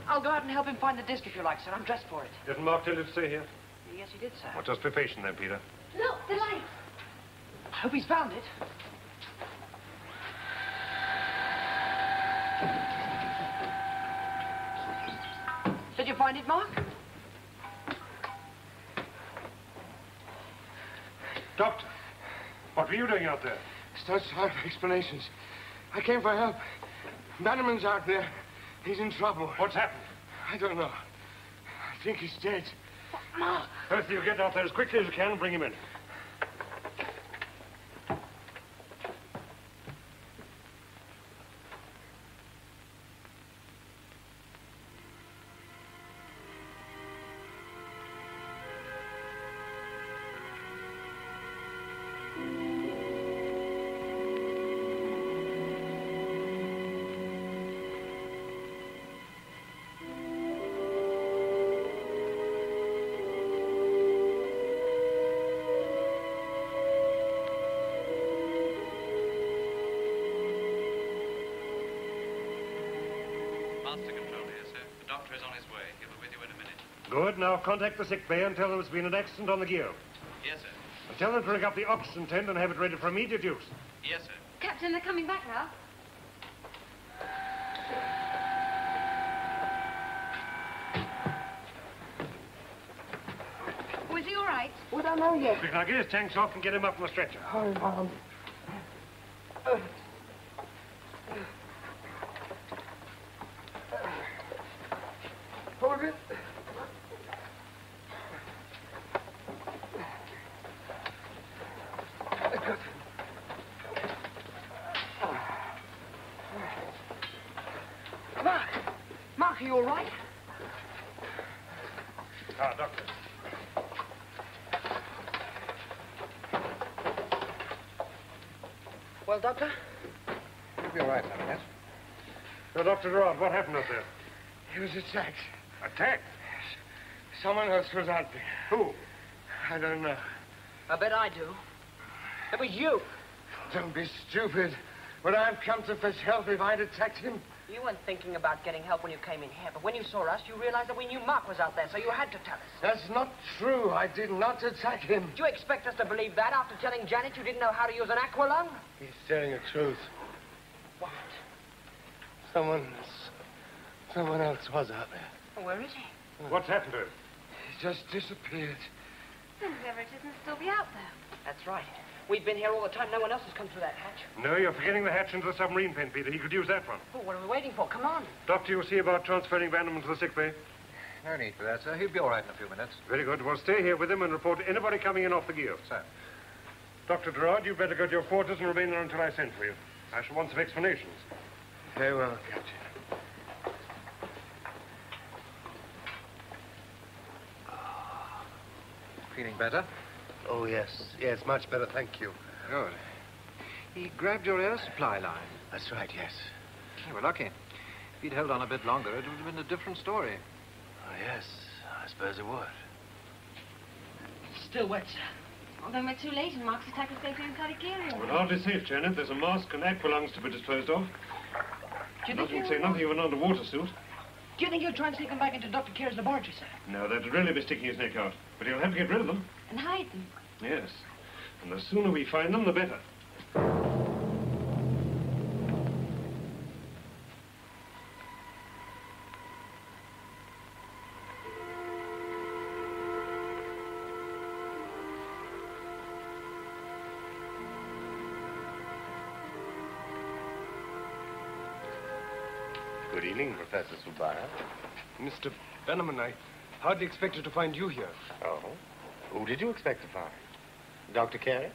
I'll go out and help him find the disc if you like, sir. I'm dressed for it. Didn't Mark tell you to stay here? Yes, he did, sir. Well, just be patient then, Peter. Look, the light. I hope he's found it. Did you find it, Mark? Doctor, what were you doing out there? It's not time for explanations. I came for help. Bannerman's out there. He's in trouble. What's happened? I don't know. I think he's dead. Mark! First, you get out there as quickly as you can and bring him in. Good. Now contact the sick bay and tell them there's been an accident on the gear. Yes, sir. And tell them to rig up the oxygen tent and have it ready for immediate use. Yes, sir. Captain, they're coming back now. Oh, is he all right? We don't know yet. Quick, now get his tanks off and get him up on the stretcher. Oh, Mom. Hold it. Mark, are you all right? Ah, Doctor. Well, Doctor? You'll be all right, now, yes? So, Dr. Gerard, what happened up there? He was attacked. Attacked? Yes. Someone else was out there. Who? I don't know. I bet I do. It was you. Don't be stupid. Would I have come to fetch help if I'd attacked him? You weren't thinking about getting help when you came in here, but when you saw us, you realized that we knew Mark was out there, so you had to tell us. That's not true. I did not attack him. Do you expect us to believe that after telling Janet you didn't know how to use an aqualung? He's telling the truth. What? Someone else was out there. Where is he? What's happened to him? He just disappeared. Then whoever it is must still be out there. That's right. We've been here all the time. No one else has come through that hatch. No, you're forgetting the hatch into the submarine pen, Peter. He could use that one. Oh, what are we waiting for? Come on. Doctor, you'll see about transferring Vanderman to the sick bay. No need for that, sir. He'll be all right in a few minutes. Very good. Well, stay here with him and report anybody coming in off the gear. Sir. Dr. Gerard, you'd better go to your quarters and remain there until I send for you. I shall want some explanations. Very well, Captain. Feeling better? Oh, yes. Yes, much better, thank you. Good. He grabbed your air supply line. That's right, yes. You were lucky. If he'd held on a bit longer, it would have been a different story. Oh, yes. I suppose it would. Still wet, sir. Well, then we're too late and Mark's attack is safely inside a gear. Well, hardly safe, Janet. There's a mask and aqualungs to be disposed of. Do you Nothing say nothing of an underwater suit. Do you think he'll try and sneak them back into Dr. Kier's laboratory, sir? No, that'd really be sticking his neck out. But he'll have to get rid of them. And hide them. Yes. And the sooner we find them, the better. Good evening, Professor Subara. Mr. Bannerman, I hardly expected to find you here. Oh? Who did you expect to find? Dr. Carey?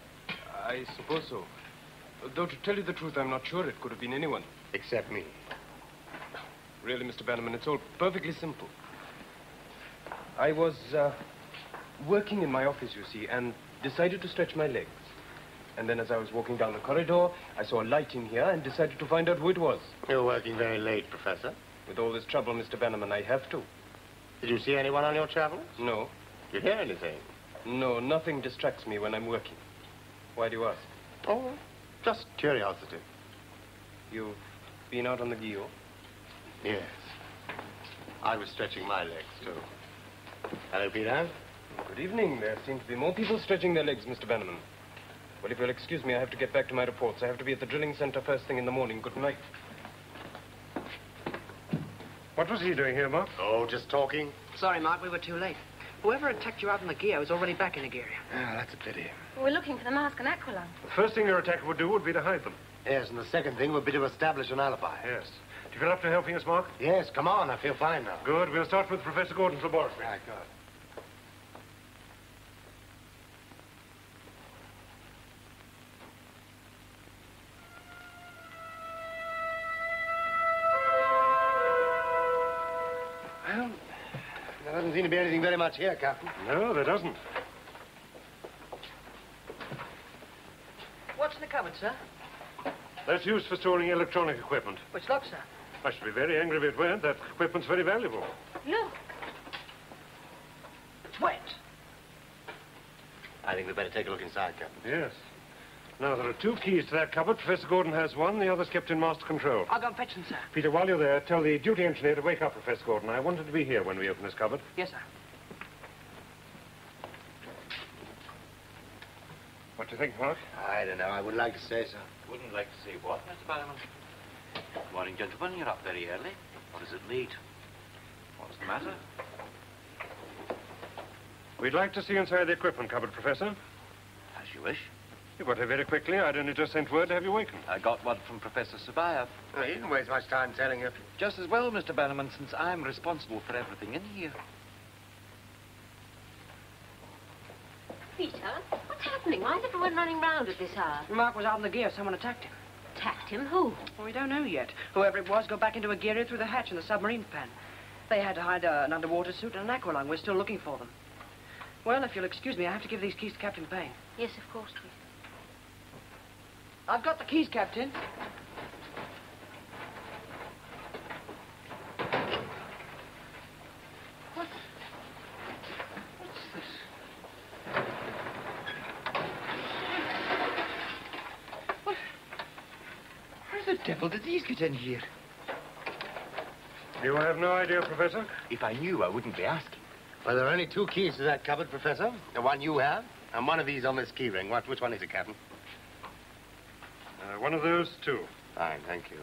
I suppose so. Though, to tell you the truth, I'm not sure it could have been anyone. Except me. Really, Mr. Bannerman, it's all perfectly simple. I was working in my office, you see, and decided to stretch my legs. And then as I was walking down the corridor, I saw a light in here and decided to find out who it was. You're working very late, Professor. With all this trouble, Mr. Bannerman, I have to. Did you see anyone on your travels? No. Did you hear anything? No, nothing distracts me when I'm working. Why do you ask? Oh, just curiosity. You've been out on the Gio? Yes. I was stretching my legs, too. Hello, Peter. Good evening. There seem to be more people stretching their legs, Mr. Bannerman. Well, if you'll excuse me, I have to get back to my reports. I have to be at the drilling center first thing in the morning. Good night. What was he doing here, Mark? Oh, just talking. Sorry, Mark, we were too late. Whoever attacked you out in the gear is already back in the gear. Ah, that's a pity. We're looking for the mask and aqualung. The first thing your attacker would do would be to hide them. Yes, and the second thing would be to establish an alibi. Yes. Do you feel up to helping us, Mark? Yes, come on. I feel fine now. Good. We'll start with Professor Gordon's laboratory. Right, good. Well, there doesn't seem to be anything very much here, Captain. No, there doesn't. What's in the cupboard, sir? That's used for storing electronic equipment. Which lock, sir? I should be very angry if it weren't. That equipment's very valuable. Look. It's wet. I think we'd better take a look inside, Captain. Yes. Now, there are 2 keys to that cupboard. Professor Gordon has one. The other's kept in master control. I'll go and fetch them, sir. Peter, while you're there, tell the duty engineer to wake up Professor Gordon. I wanted to be here when we open this cupboard. Yes, sir. What do you think, Mark? I don't know. I would like to say so. Wouldn't like to see what, Mr. Bannerman? Morning, gentlemen. You're up very early. Or is it late? What's the matter? We'd like to see inside the equipment cupboard, Professor. As you wish. You got here very quickly. I'd only just sent word to have you wakened. I got one from Professor Sabaya. Oh, he didn't waste much time telling you. Just as well, Mr. Bannerman, since I'm responsible for everything in here. Peter, what's happening? Why is everyone running round at this hour? Mark was out in the gear. Someone attacked him. Attacked him? Who? Well, we don't know yet. Whoever it was got back into a gear through the hatch in the submarine pan. They had to hide an underwater suit and an aqualung. We're still looking for them. Well, if you'll excuse me, I have to give these keys to Captain Payne. Yes, of course, Peter. I've got the keys, Captain. What's this? What? Where the devil did these get in here? You have no idea, Professor? If I knew, I wouldn't be asking. Well, there are only 2 keys to that cupboard, Professor. The one you have, and one of these on this key ring. Which one is it, Captain? One of those 2. Fine, thank you.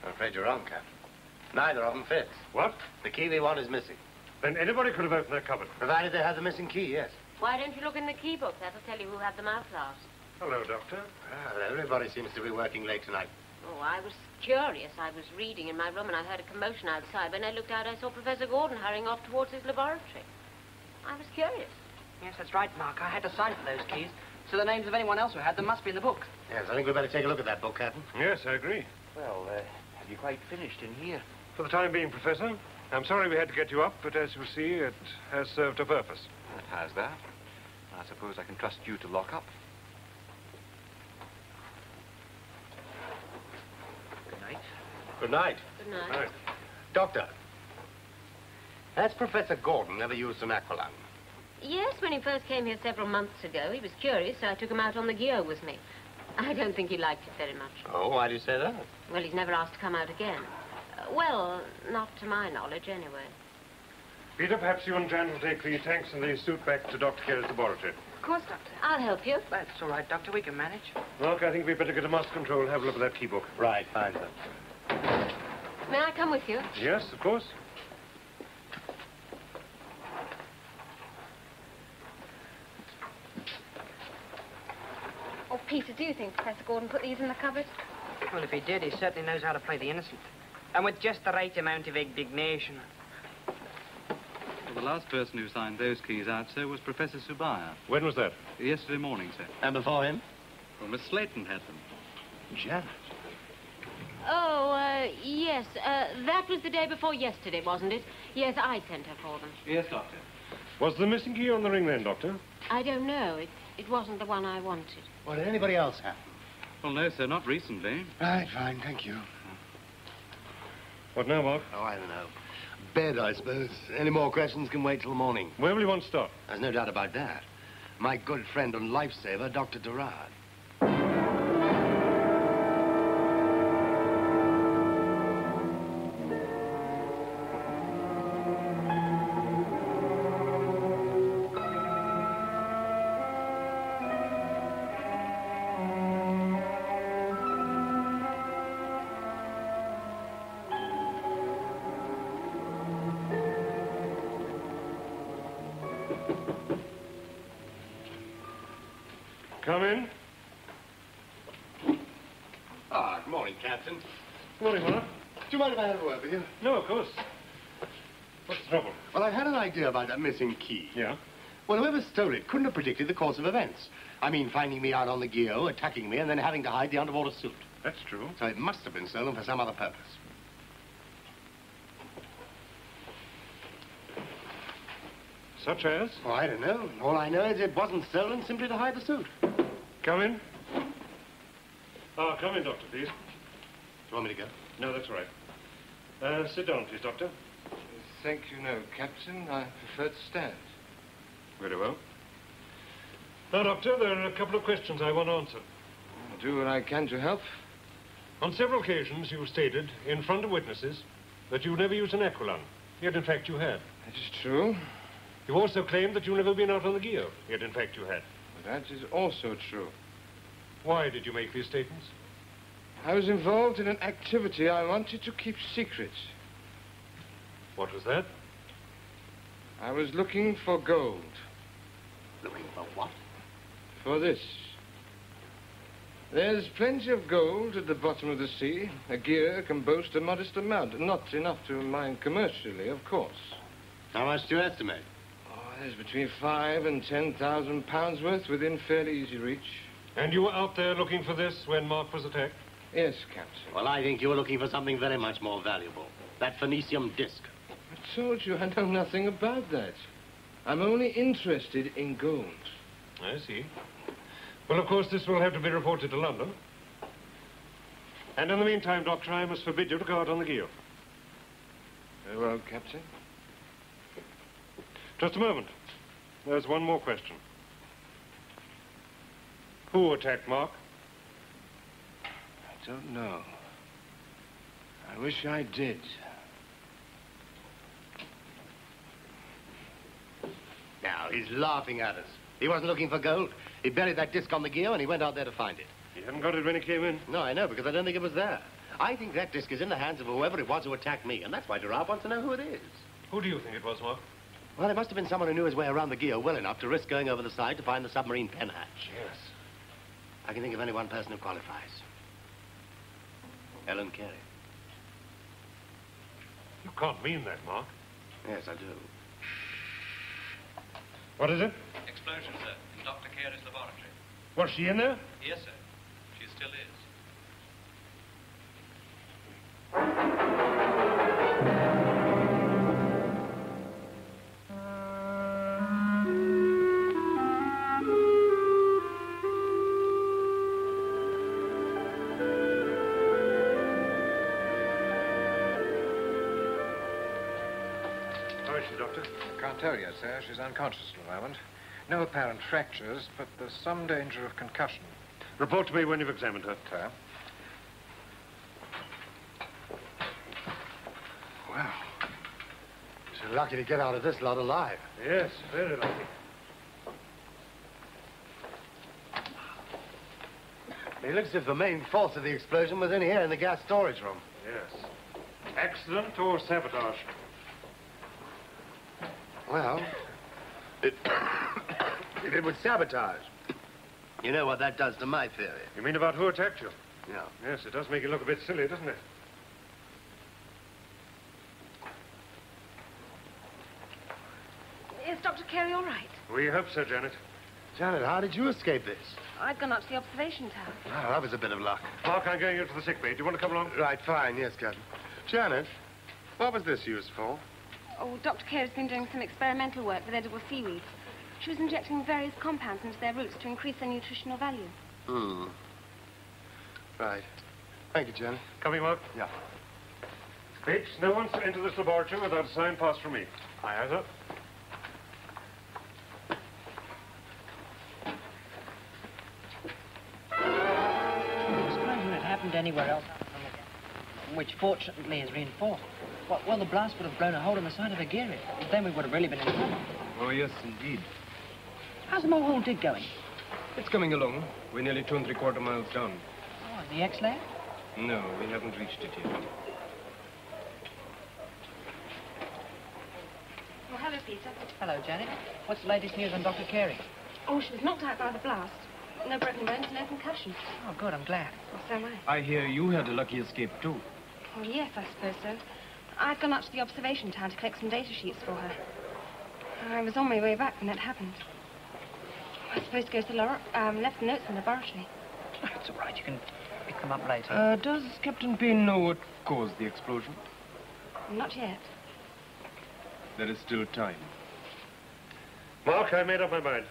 I'm afraid you're wrong, Captain. Neither of them fits. What? The key we want is missing. Then anybody could have opened that cupboard. Provided they have the missing key, yes. Why don't you look in the key book? That'll tell you who had them out last. Hello, Doctor. Well, everybody seems to be working late tonight. Oh, I was curious. I was reading in my room and I heard a commotion outside. When I looked out, I saw Professor Gordon hurrying off towards his laboratory. I was curious. Yes, that's right, Mark. I had to sign for those keys. So the names of anyone else who had them must be in the book. Yes, I think we'd better take a look at that book, Captain. Yes, I agree. Well, have you quite finished in here? For the time being, Professor. I'm sorry we had to get you up, but as you see, it has served a purpose. It has that. I suppose I can trust you to lock up. Good night. Good night. Good night. Right. Doctor, has Professor Gordon ever used an aqualung? Yes, when he first came here several months ago, he was curious, so I took him out on the gear with me. I don't think he liked it very much. Oh, why do you say that? Well, he's never asked to come out again. Well, not to my knowledge, anyway. Peter, perhaps you and Jan will take the tanks and the suit back to Dr. Kelly's laboratory. Of course, Doctor. I'll help you. That's all right, Doctor. We can manage. Mark, I think we'd better get to master control and have a look at that key book. Right, fine, sir. May I come with you? Yes, of course. Oh, Peter, do you think Professor Gordon put these in the cupboard? Well, if he did, he certainly knows how to play the innocent. And with just the right amount of indignation. Well, the last person who signed those keys out, sir, was Professor Subaya. When was that? Yesterday morning, sir. And before him? Well, Miss Slayton had them. Janet. Oh, yes. That was the day before yesterday, wasn't it? Yes, I sent her for them. Yes, Doctor. Was the missing key on the ring then, Doctor? I don't know. It wasn't the one I wanted. Well, did anybody else have them? Well, no, sir, not recently. Right, fine, thank you. What now, Mark? Oh, I don't know. Bed, I suppose. Any more questions can wait till morning. Where will you want to stop? There's no doubt about that. My good friend and lifesaver, Dr. Gerard. Come in. Ah, good morning, Captain. Good morning, Mark. Do you mind if I have a word with you? No, of course. What's the trouble? Well, I've had an idea about that missing key. Yeah? Well, whoever stole it couldn't have predicted the course of events. I mean, finding me out on the Geo, attacking me, and then having to hide the underwater suit. That's true. So it must have been stolen for some other purpose. Such as? Oh, I don't know. All I know is it wasn't stolen simply to hide the suit. Do Come in. Come in, Doctor, please. you want me to go? No, that's all right. Sit down, please, Doctor. Thank you, no, Captain. I prefer to stand. Very well. Now, Doctor, there are a couple of questions I want answered. I'll do what I can to help. On several occasions, you've stated, in front of witnesses, that you never used an aqualung. Yet, in fact, you had. That is true. You also claimed that you've never been out on the Geo. Yet, in fact, you had. That is also true. Why did you make these statements? I was involved in an activity I wanted to keep secret. What was that? I was looking for gold. Looking for what? For this. There's plenty of gold at the bottom of the sea. A gear can boast a modest amount. Not enough to mine commercially, of course. How much do you estimate? Oh, there's between 5,000 and 10,000 pounds worth within fairly easy reach. And you were out there looking for this when Mark was attacked? Yes, Captain. Well, I think you were looking for something very much more valuable. That phoenicium disc. I told you I know nothing about that. I'm only interested in gold. I see. Well, of course, this will have to be reported to London. And in the meantime, Doctor, I must forbid you to go out on the Geo. Very well, Captain. Just a moment. There's one more question. Who attacked Mark? I don't know. I wish I did. Now, he's laughing at us. He wasn't looking for gold. He buried that disc on the Geo and he went out there to find it. He hadn't got it when he came in. No, I know, because I don't think it was there. I think that disc is in the hands of whoever it was who attacked me, and that's why Giraffe wants to know who it is. Who do you think it was, Mark? Well, it must have been someone who knew his way around the Geo well enough to risk going over the side to find the submarine pen hatch. Yes. I can think of only one person who qualifies. Ellen Carey. You can't mean that, Mark. Yes, I do. What is it? Explosion, sir, in Dr. Carey's laboratory. Was she in there? Yes, sir. She still is. How is she, Doctor? Can't tell yet, sir. She's unconscious at the moment. No apparent fractures, but there's some danger of concussion. Report to me when you've examined her. Sir? Well, she's lucky to get out of this lot alive. Yes, very lucky. It looks as if the main force of the explosion was in here in the gas storage room. Yes. Accident or sabotage? Well, if it was sabotage. You know what that does to my theory? You mean about who attacked you? Yeah. Yes, it does make you look a bit silly, doesn't it? Is Dr. Carey all right? We hope so, Janet. Janet, how did you escape this? I'd gone up to the observation tower. Oh, that was a bit of luck. Mark, I'm going into the sick bay. Do you want to come along? Right, fine. Yes, Captain. Janet, what was this used for? Oh, Dr. Carey's been doing some experimental work with edible seaweeds. She was injecting various compounds into their roots to increase their nutritional value. Hmm. Right. Thank you, Janet. Coming, Mark? Yeah. Bates, no one's to enter this laboratory without a sign passed from me. Aye, aye, sir. Suppose it had happened anywhere else, which fortunately is reinforced. Well, the blast would have blown a hole in the side of a gear. Then we would have really been in trouble. Oh, yes, indeed. How's the mole dig going? It's coming along. We're nearly 2 3/4 miles down. Oh, the X-layer? No, we haven't reached it yet. Oh, hello, Peter. Hello, Janet. What's the latest news on Dr. Carey? Oh, she was knocked out by the blast. No broken bones, no concussion. Oh, good, I'm glad. Well, so am I. I hear you had a lucky escape, too. Well, yes, I suppose so. I'd gone up to the observation tower to collect some data sheets for her. I was on my way back when it happened. I was supposed to go to the left the notes in the laboratory. That's all right. You can pick them up later. Does Captain Payne know what caused the explosion? Not yet. There is still time. Mark, I made up my mind.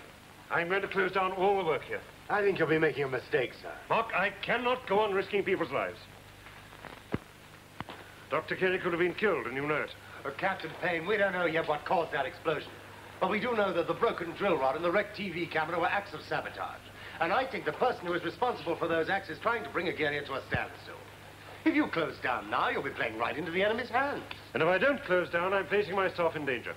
I'm going to close down all the work here. I think you'll be making a mistake, sir. Mark, I cannot go on risking people's lives. Dr. Carey could have been killed, and you know it. Captain Payne, we don't know yet what caused that explosion. But we do know that the broken drill rod and the wrecked TV camera were acts of sabotage. And I think the person who is responsible for those acts is trying to bring Agiria to a standstill. If you close down now, you'll be playing right into the enemy's hands. And if I don't close down, I'm placing myself in danger.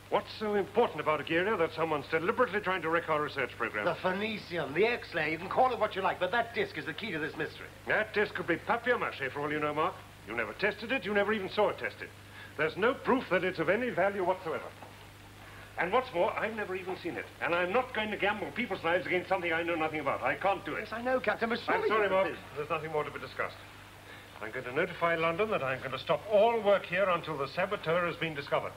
What's so important about Agiria that someone's deliberately trying to wreck our research program? The Phoenicium, the X-ray, you can call it what you like, but that disc is the key to this mystery. That disc could be papier-mâché for all you know, Mark. You never tested it, you never even saw it tested. There's no proof that it's of any value whatsoever. And what's more, I've never even seen it. And I'm not going to gamble people's lives against something I know nothing about. I can't do it. Yes, I know, Captain, but I'm sorry, Mark. There's nothing more to be discussed. I'm going to notify London that I'm going to stop all work here until the saboteur has been discovered.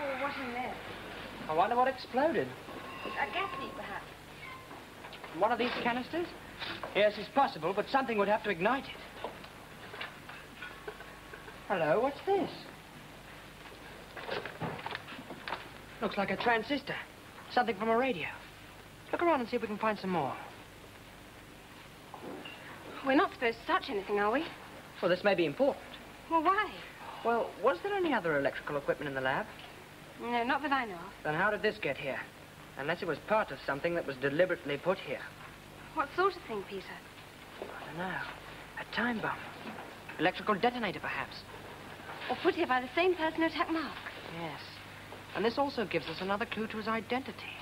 Oh, what in there? I wonder what exploded. A gas leak, perhaps. One of these canisters? Yes, it's possible, but something would have to ignite it. Hello, what's this? Looks like a transistor. Something from a radio. Look around and see if we can find some more. We're not supposed to touch anything, are we? Well, this may be important. Well, why? Well, was there any other electrical equipment in the lab? No, not that I know of. Then how did this get here? Unless it was part of something that was deliberately put here. What sort of thing, Peter? I don't know. A time bomb. Electrical detonator, perhaps. Or put here by the same person who attacked Mark? Yes. And this also gives us another clue to his identity.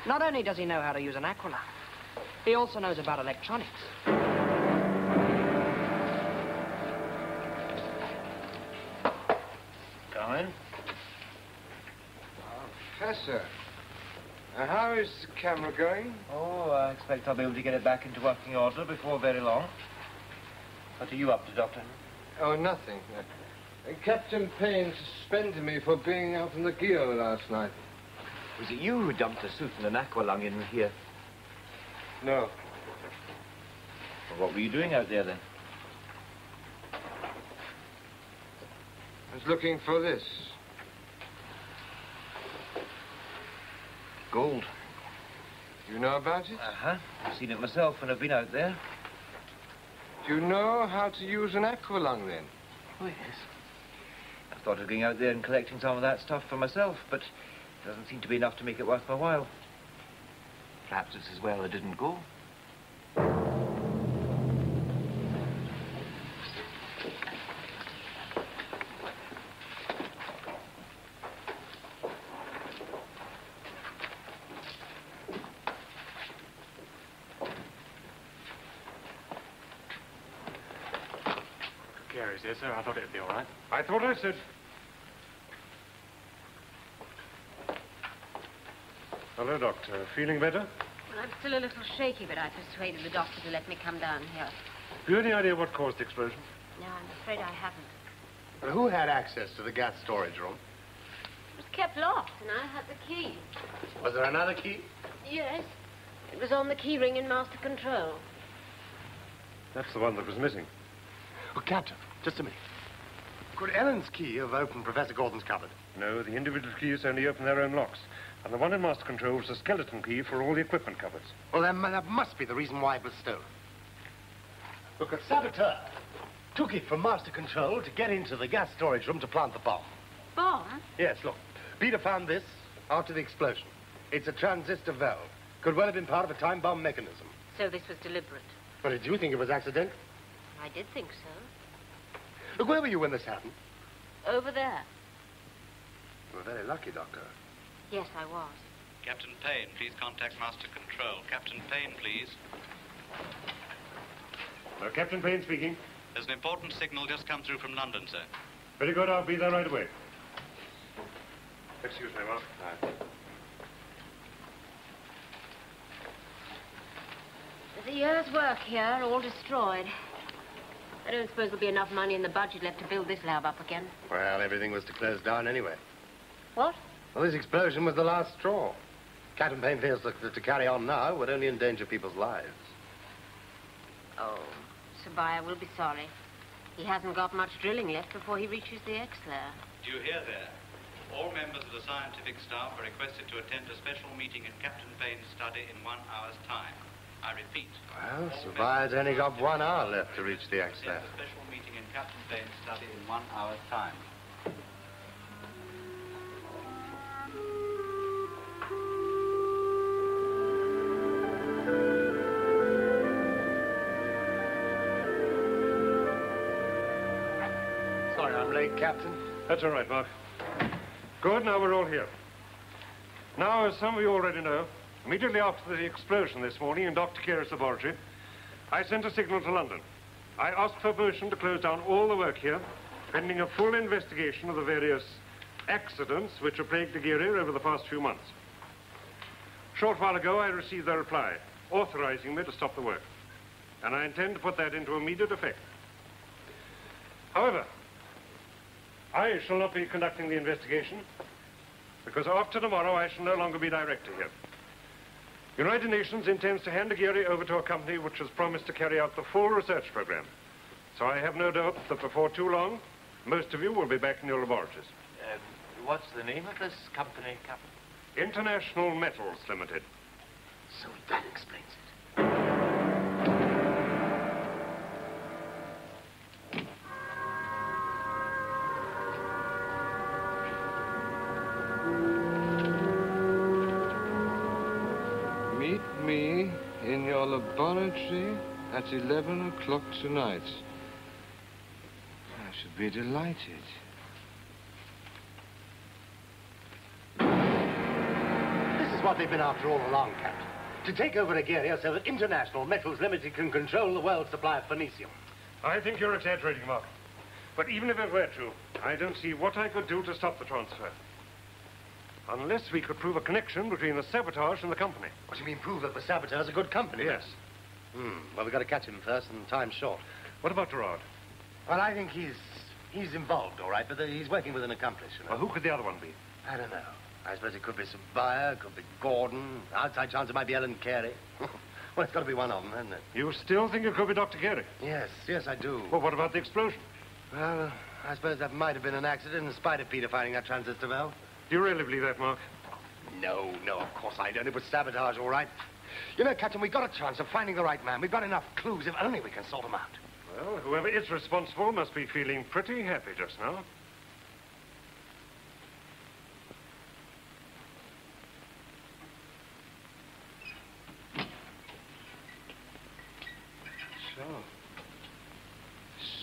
Not only does he know how to use an aqualung, he also knows about electronics. Come in. Professor, how is the camera going? Oh, I expect I'll be able to get it back into working order before very long. What are you up to, Doctor? Oh, nothing. Captain Payne suspended me for being out in the gear last night. Was it you who dumped a suit and an aqualung in here? No. Well, what were you doing out there, then? I was looking for this. Gold. You know about it? Uh-huh. I've seen it myself when I've been out there. Do you know how to use an aqualung, then? Oh, yes. I thought of going out there and collecting some of that stuff for myself, but it doesn't seem to be enough to make it worth my while. Perhaps it's as well I didn't go. Gary's here, sir. I thought it'd be all right. I thought I said... Hello, Doctor. Feeling better? Well, I'm still a little shaky, but I persuaded the doctor to let me come down here. Have you any idea what caused the explosion? No, I'm afraid I haven't. Well, who had access to the gas storage room? It was kept locked, and I had the key. Was there another key? Yes. It was on the key ring in master control. That's the one that was missing. Oh, Captain, just a minute. Could Ellen's key have opened Professor Gordon's cupboard? No, the individual keys only open their own locks. And the one in master control was a skeleton key for all the equipment cupboards. Well, then that must be the reason why it was stolen. Look, a saboteur took it from master control to get into the gas storage room to plant the bomb. Bomb? Yes, look. Peter found this after the explosion. It's a transistor valve. Could well have been part of a time bomb mechanism. So this was deliberate. But did you think it was accidental? I did think so. Look, where were you when this happened? Over there. You were very lucky, Doctor. Yes, I was. Captain Payne, please contact Master Control. Captain Payne, please. Captain Payne speaking. There's an important signal just come through from London, sir. Very good, I'll be there right away. Excuse me, Mark. There's a year's work here, all destroyed. I don't suppose there'll be enough money in the budget left to build this lab up again. Well, everything was to close down anyway. What? Well, this explosion was the last straw. Captain Payne feels that to carry on now would only endanger people's lives. Oh, Sabaya will be sorry. He hasn't got much drilling left before he reaches the X there. Do you hear there? All members of the scientific staff are requested to attend a special meeting in Captain Payne's study in 1 hour's time. I repeat. Well, Sabaya's only got 1 hour left to reach the X there. A special meeting in Captain Payne's study in 1 hour's time. Sorry I'm late, Captain. That's all right, Mark. Good, now we're all here. Now, as some of you already know, immediately after the explosion this morning in Dr. Kira's laboratory, I sent a signal to London. I asked for permission to close down all the work here, pending a full investigation of the various accidents which have plagued the area over the past few months. A short while ago, I received a reply authorizing me to stop the work, and I intend to put that into immediate effect. However, I shall not be conducting the investigation, because after tomorrow I shall no longer be director here. United Nations intends to hand Aguirre over to a company which has promised to carry out the full research program. So I have no doubt that before too long, most of you will be back in your laboratories. What's the name of this company, Captain? International Metals Limited. So that explains it. Meet me in your laboratory at 11 o'clock tonight. I should be delighted. This is what they've been after all along, Captain. To take over Nigeria so that International Metals Limited can control the world's supply of phoenicium. I think you're exaggerating, Mark. But even if it were true, I don't see what I could do to stop the transfer. Unless we could prove a connection between the sabotage and the company. What do you mean, prove that the saboteur's a good company? Yes. Well, we've got to catch him first, and time's short. What about Gerard? Well, I think he's involved, all right, but he's working with an accomplice, you know. Well, who could the other one be? I don't know. I suppose it could be Sabaya, it could be Gordon. Outside chance it might be Ellen Carey. Well, it's got to be one of them, hasn't it? You still think it could be Dr. Carey? Yes, I do. Well, what about the explosion? Well, I suppose that might have been an accident in spite of Peter finding that transistor valve. Do you really believe that, Mark? No, of course I don't. It was sabotage, all right. You know, Captain, we've got a chance of finding the right man. We've got enough clues. If only we can sort them out. Well, whoever is responsible must be feeling pretty happy just now.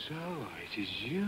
So it is you.